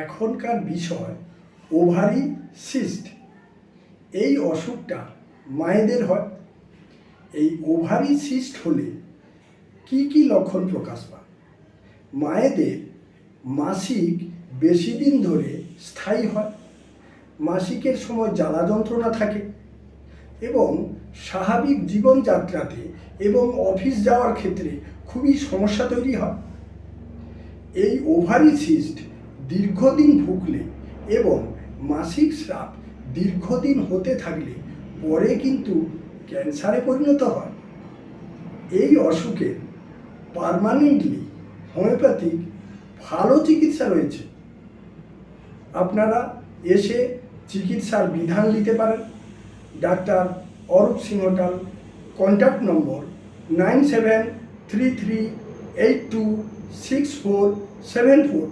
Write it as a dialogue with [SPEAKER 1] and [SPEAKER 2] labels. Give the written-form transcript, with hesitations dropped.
[SPEAKER 1] এখনকার বিষয় ovary cyst. এই অসুখটা মায়েদের হয়। এই ওভারি সিস্ট হলে কি কি লক্ষণ প্রকাশ পায়? মায়েদের মাসিক বেশি দিন ধরে স্থায়ী হয়, মাসিকের সময় জ্বালা যন্ত্রণা থাকে এবং স্বাভাবিক জীবনযাত্রাতে এবং অফিস যাওয়ার ক্ষেত্রে খুবই সমস্যা তৈরি হয়। এই ওভারি সিস্ট দীর্ঘদিন ভুগলে এবং মাসিক স্রাব দীর্ঘদিন হতে থাকলে পরে কিন্তু ক্যান্সারে পরিণত হয়। এই অসুখের পার্মানেন্টলি হোমিওপ্যাথিক ভালো চিকিৎসা রয়েছে। আপনারা এসে চিকিৎসার বিধান নিতে পারেন। Doctor Arup Singhatal, contact number 9733826474।